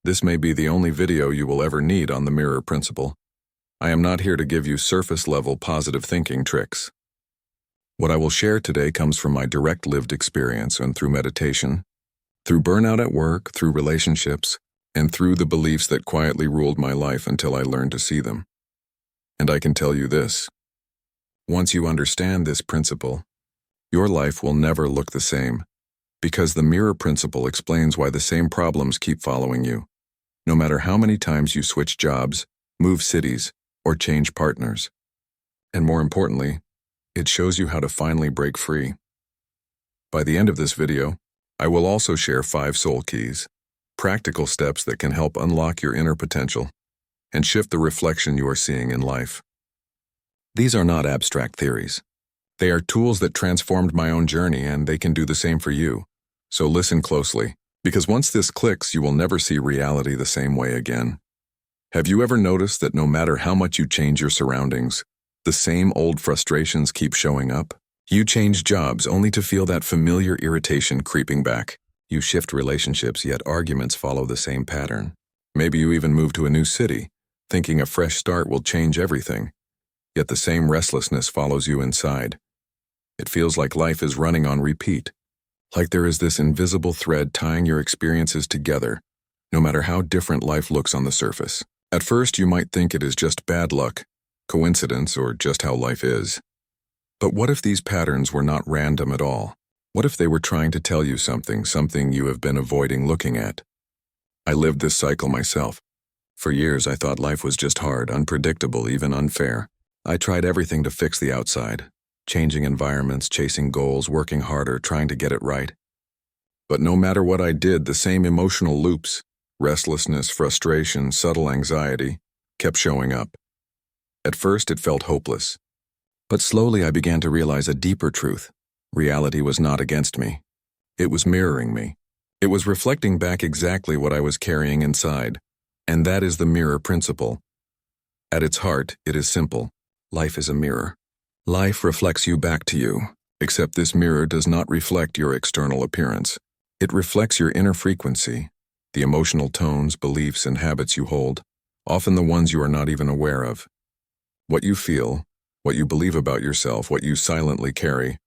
This may be the only video you will ever need on the mirror principle. I am not here to give you surface-level positive thinking tricks. What I will share today comes from my direct lived experience and through meditation, through burnout at work, through relationships, and through the beliefs that quietly ruled my life until I learned to see them. And I can tell you this: once you understand this principle, your life will never look the same, because the mirror principle explains why the same problems keep following you, no matter how many times you switch jobs, move cities, or change partners. And more importantly, it shows you how to finally break free. By the end of this video, I will also share 5 soul keys, practical steps that can help unlock your inner potential and shift the reflection you are seeing in life. These are not abstract theories. They are tools that transformed my own journey, and they can do the same for you. So listen closely, because once this clicks, you will never see reality the same way again. Have you ever noticed that no matter how much you change your surroundings, the same old frustrations keep showing up? You change jobs only to feel that familiar irritation creeping back. You shift relationships, yet arguments follow the same pattern. Maybe you even move to a new city, thinking a fresh start will change everything, yet the same restlessness follows you inside. It feels like life is running on repeat, like there is this invisible thread tying your experiences together, no matter how different life looks on the surface. At first, you might think it is just bad luck, coincidence, or just how life is. But what if these patterns were not random at all? What if they were trying to tell you something you have been avoiding looking at? I lived this cycle myself. For years, I thought life was just hard, unpredictable, even unfair. I tried everything to fix the outside, changing environments, chasing goals, working harder, trying to get it right. But no matter what I did, the same emotional loops, restlessness, frustration, subtle anxiety, kept showing up. At first, it felt hopeless. But slowly I began to realize a deeper truth. Reality was not against me. It was mirroring me. It was reflecting back exactly what I was carrying inside. And that is the mirror principle. At its heart, it is simple. Life is a mirror. Life reflects you back to you, except this mirror does not reflect your external appearance. It reflects your inner frequency, the emotional tones, beliefs, and habits you hold, often the ones you are not even aware of. What you feel, what you believe about yourself, what you silently carry,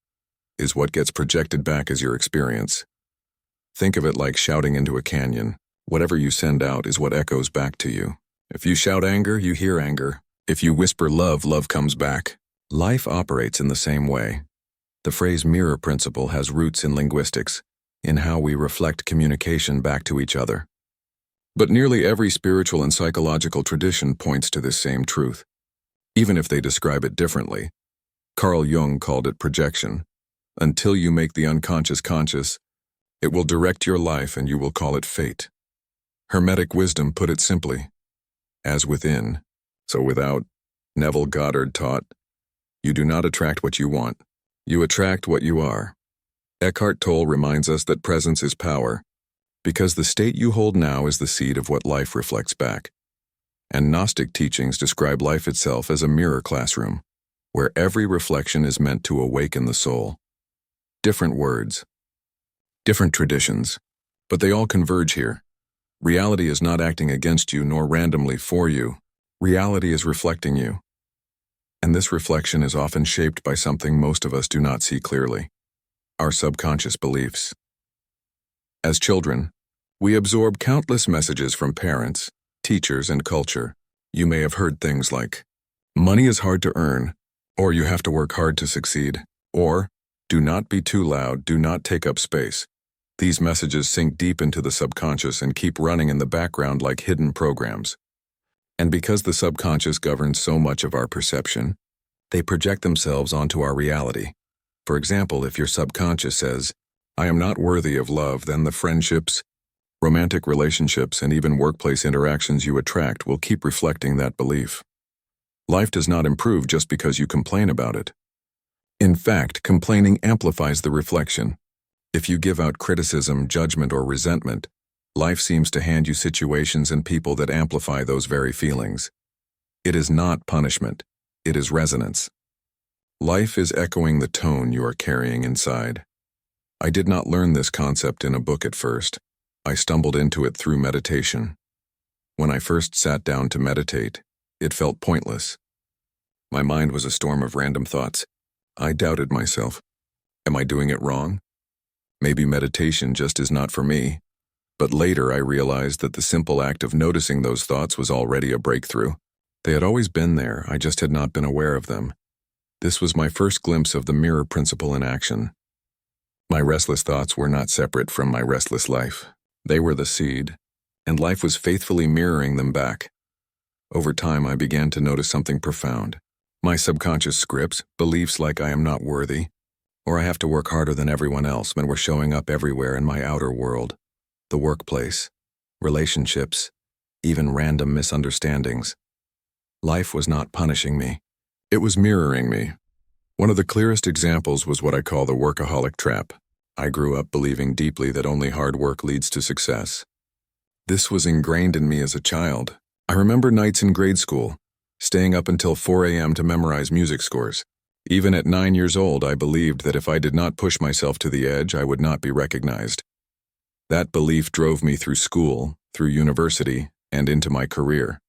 is what gets projected back as your experience. Think of it like shouting into a canyon. Whatever you send out is what echoes back to you. If you shout anger, you hear anger. If you whisper love, love comes back. Life operates in the same way. The phrase mirror principle has roots in linguistics, in how we reflect communication back to each other. But nearly every spiritual and psychological tradition points to this same truth, even if they describe it differently. Carl Jung called it projection. Until you make the unconscious conscious, it will direct your life and you will call it fate. Hermetic wisdom put it simply: as within, so without. Neville Goddard taught, you do not attract what you want, you attract what you are. Eckhart Tolle reminds us that presence is power, because the state you hold now is the seed of what life reflects back. And Gnostic teachings describe life itself as a mirror classroom, where every reflection is meant to awaken the soul. Different words, different traditions, but they all converge here. Reality is not acting against you nor randomly for you. Reality is reflecting you. And this reflection is often shaped by something most of us do not see clearly: our subconscious beliefs. As children, we absorb countless messages from parents, teachers, and culture. You may have heard things like, money is hard to earn, or you have to work hard to succeed, or do not be too loud, do not take up space. These messages sink deep into the subconscious and keep running in the background like hidden programs. And because the subconscious governs so much of our perception, they project themselves onto our reality. For example, if your subconscious says, I am not worthy of love, then the friendships, romantic relationships, and even workplace interactions you attract will keep reflecting that belief. Life does not improve just because you complain about it. In fact, complaining amplifies the reflection. If you give out criticism, judgment, or resentment, life seems to hand you situations and people that amplify those very feelings. It is not punishment, it is resonance. Life is echoing the tone you are carrying inside. I did not learn this concept in a book at first. I stumbled into it through meditation, When I first sat down to meditate, it felt pointless. My mind was a storm of random thoughts. I doubted myself. Am I doing it wrong? Maybe meditation just is not for me. But later I realized that the simple act of noticing those thoughts was already a breakthrough. They had always been there, I just had not been aware of them. This was my first glimpse of the mirror principle in action. My restless thoughts were not separate from my restless life. They were the seed, and life was faithfully mirroring them back. Over time, I began to notice something profound. My subconscious scripts, beliefs like I am not worthy, or I have to work harder than everyone else, were showing up everywhere in my outer world. The workplace, relationships, even random misunderstandings. Life was not punishing me. It was mirroring me. One of the clearest examples was what I call the workaholic trap. I grew up believing deeply that only hard work leads to success. This was ingrained in me as a child. I remember nights in grade school, staying up until 4 a.m. to memorize music scores. Even at 9 years old, I believed that if I did not push myself to the edge, I would not be recognized. That belief drove me through school, through university, and into my career.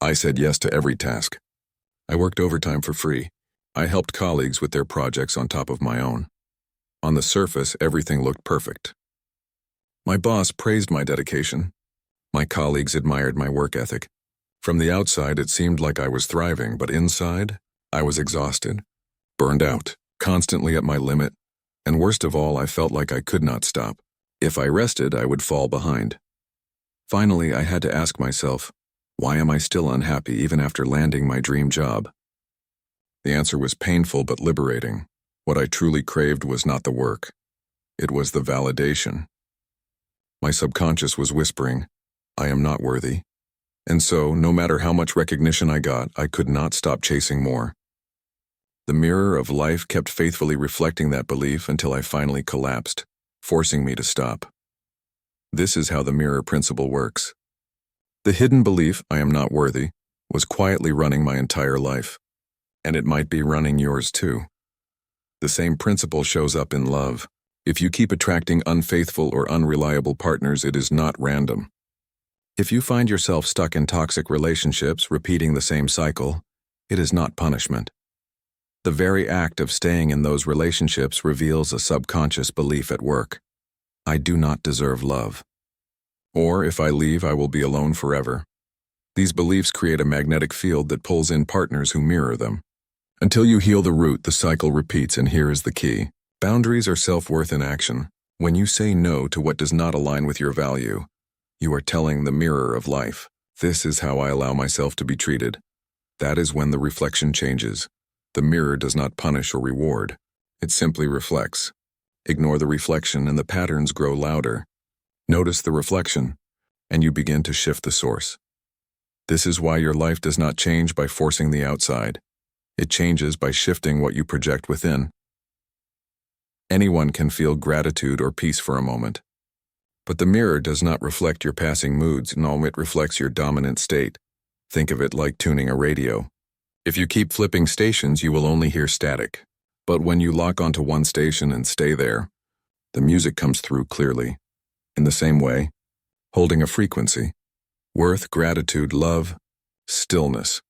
I said yes to every task. I worked overtime for free. I helped colleagues with their projects on top of my own. On the surface, everything looked perfect. My boss praised my dedication. My colleagues admired my work ethic. From the outside, it seemed like I was thriving, but inside, I was exhausted, burned out, constantly at my limit, and worst of all, I felt like I could not stop. If I rested, I would fall behind. Finally, I had to ask myself, why am I still unhappy even after landing my dream job? The answer was painful but liberating. What I truly craved was not the work. It was the validation. My subconscious was whispering, I am not worthy. And so, no matter how much recognition I got, I could not stop chasing more. The mirror of life kept faithfully reflecting that belief until I finally collapsed, forcing me to stop. This is how the mirror principle works. The hidden belief, I am not worthy, was quietly running my entire life. And it might be running yours too. The same principle shows up in love. If you keep attracting unfaithful or unreliable partners, it is not random. If you find yourself stuck in toxic relationships, repeating the same cycle, it is not punishment. The very act of staying in those relationships reveals a subconscious belief at work. I do not deserve love. Or if I leave, I will be alone forever. These beliefs create a magnetic field that pulls in partners who mirror them. Until you heal the root, the cycle repeats, and here is the key. Boundaries are self-worth in action. When you say no to what does not align with your value, you are telling the mirror of life, this is how I allow myself to be treated. That is when the reflection changes. The mirror does not punish or reward. It simply reflects. Ignore the reflection and the patterns grow louder. Notice the reflection, and you begin to shift the source. This is why your life does not change by forcing the outside. It changes by shifting what you project within. Anyone can feel gratitude or peace for a moment. But the mirror does not reflect your passing moods, no, it reflects your dominant state. Think of it like tuning a radio. If you keep flipping stations, you will only hear static. But when you lock onto one station and stay there, the music comes through clearly. In the same way, holding a frequency, worth, gratitude, love, stillness.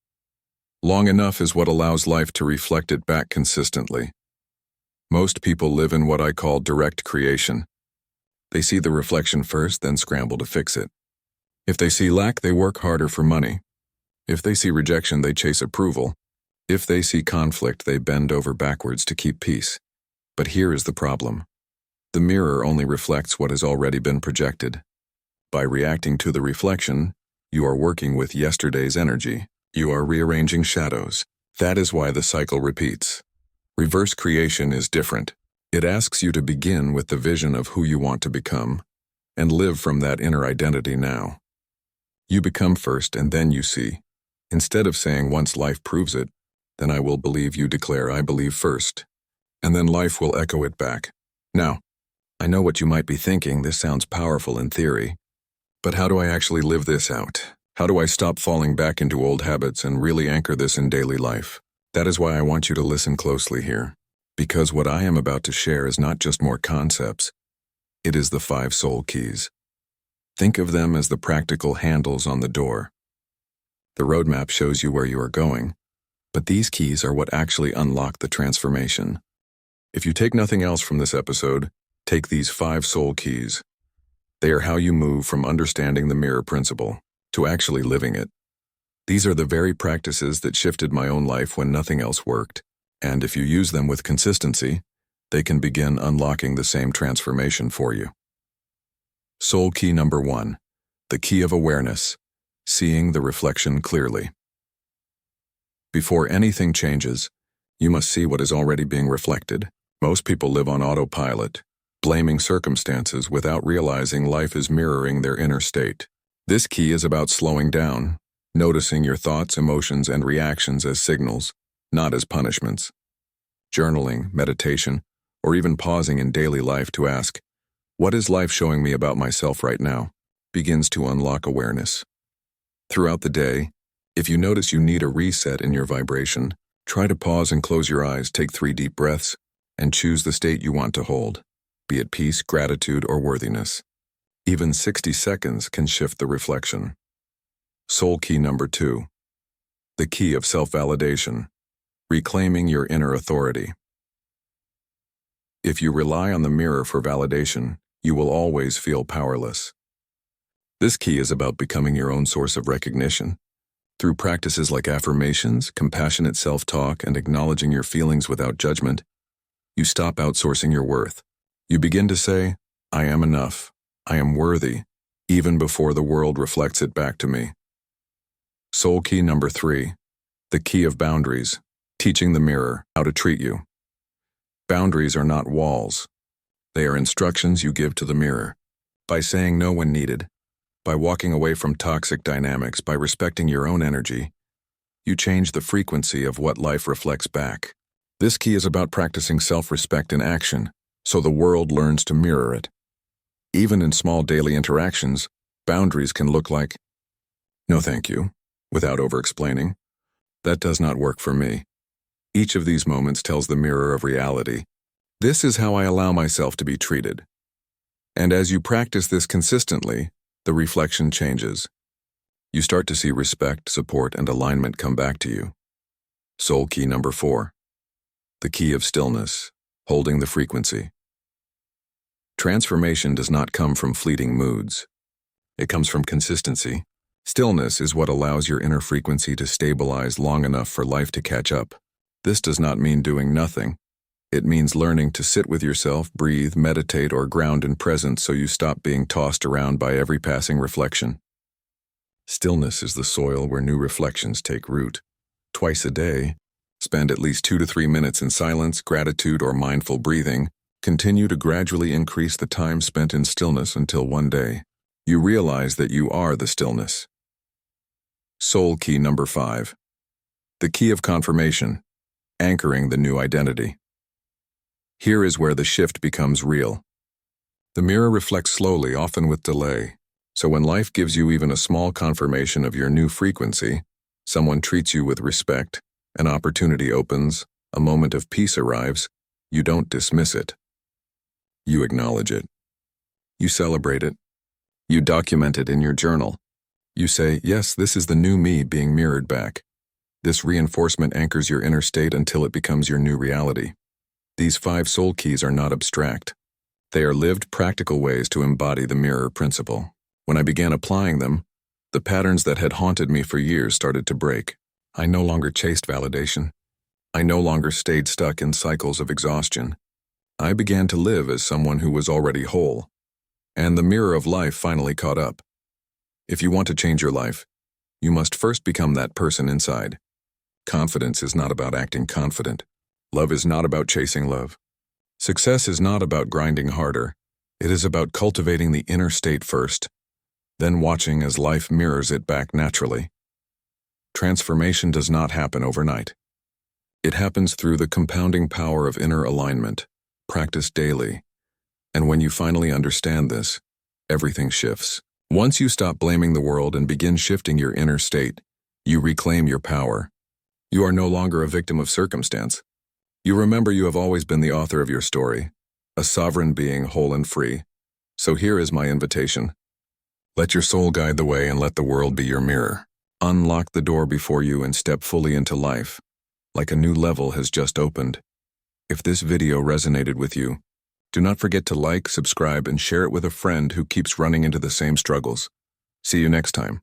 Long enough is what allows life to reflect it back consistently. Most people live in what I call direct creation. They see the reflection first, then scramble to fix it. If they see lack, they work harder for money. If they see rejection, they chase approval. If they see conflict, they bend over backwards to keep peace. But here is the problem. The mirror only reflects what has already been projected. By reacting to the reflection, you are working with yesterday's energy. You are rearranging shadows. That is why the cycle repeats. Reverse creation is different. It asks you to begin with the vision of who you want to become, and live from that inner identity now. You become first, and then you see. Instead of saying, once life proves it, then I will believe, you declare, I believe first. And then life will echo it back. Now, I know what you might be thinking, this sounds powerful in theory. But how do I actually live this out? How do I stop falling back into old habits and really anchor this in daily life? That is why I want you to listen closely here. Because what I am about to share is not just more concepts, it is the 5 soul keys. Think of them as the practical handles on the door. The roadmap shows you where you are going, but these keys are what actually unlock the transformation. If you take nothing else from this episode, take these 5 soul keys. They are how you move from understanding the mirror principle to actually living it. These are the very practices that shifted my own life when nothing else worked, and if you use them with consistency, they can begin unlocking the same transformation for you. Soul key number 1, the key of awareness, seeing the reflection clearly. Before anything changes, you must see what is already being reflected. Most people live on autopilot, blaming circumstances without realizing life is mirroring their inner state. This key is about slowing down, noticing your thoughts, emotions, and reactions as signals, not as punishments. Journaling, meditation, or even pausing in daily life to ask, "What is life showing me about myself right now?" begins to unlock awareness. Throughout the day, if you notice you need a reset in your vibration, try to pause and close your eyes, take 3 deep breaths, and choose the state you want to hold, be it peace, gratitude, or worthiness. Even 60 seconds can shift the reflection. Soul key number 2, the key of self-validation, reclaiming your inner authority. If you rely on the mirror for validation, you will always feel powerless. This key is about becoming your own source of recognition. Through practices like affirmations, compassionate self-talk, and acknowledging your feelings without judgment, you stop outsourcing your worth. You begin to say, "I am enough, I am worthy," even before the world reflects it back to me. Soul key number 3, the key of boundaries, teaching the mirror how to treat you. Boundaries are not walls. They are instructions you give to the mirror. By saying no when needed, by walking away from toxic dynamics, by respecting your own energy, you change the frequency of what life reflects back. This key is about practicing self-respect in action, so the world learns to mirror it. Even in small daily interactions, boundaries can look like, "No thank you," without over-explaining. "That does not work for me." Each of these moments tells the mirror of reality. This is how I allow myself to be treated. And as you practice this consistently, the reflection changes. You start to see respect, support, and alignment come back to you. Soul key number 4, the key of stillness, holding the frequency. Transformation does not come from fleeting moods. It comes from consistency. Stillness is what allows your inner frequency to stabilize long enough for life to catch up. This does not mean doing nothing. It means learning to sit with yourself, breathe, meditate, or ground in presence so you stop being tossed around by every passing reflection. Stillness is the soil where new reflections take root. Twice a day, spend at least 2 to 3 minutes in silence, gratitude, or mindful breathing. Continue to gradually increase the time spent in stillness until one day you realize that you are the stillness. Soul key number 5, the key of confirmation, anchoring the new identity. Here is where the shift becomes real. The mirror reflects slowly, often with delay. So when life gives you even a small confirmation of your new frequency, someone treats you with respect, an opportunity opens, a moment of peace arrives, you don't dismiss it. You acknowledge it. You celebrate it. You document it in your journal. You say, "Yes, this is the new me being mirrored back." This reinforcement anchors your inner state until it becomes your new reality. These 5 soul keys are not abstract. They are lived, practical ways to embody the mirror principle. When I began applying them, the patterns that had haunted me for years started to break. I no longer chased validation. I no longer stayed stuck in cycles of exhaustion. I began to live as someone who was already whole. And the mirror of life finally caught up. If you want to change your life, you must first become that person inside. Confidence is not about acting confident. Love is not about chasing love. Success is not about grinding harder. It is about cultivating the inner state first, then watching as life mirrors it back naturally. Transformation does not happen overnight. It happens through the compounding power of inner alignment, practiced daily. And when you finally understand this, everything shifts. Once you stop blaming the world and begin shifting your inner state, you reclaim your power. You are no longer a victim of circumstance. You remember you have always been the author of your story, a sovereign being whole and free. So here is my invitation. Let your soul guide the way and let the world be your mirror. Unlock the door before you and step fully into life, like a new level has just opened. If this video resonated with you, do not forget to like, subscribe, and share it with a friend who keeps running into the same struggles. See you next time.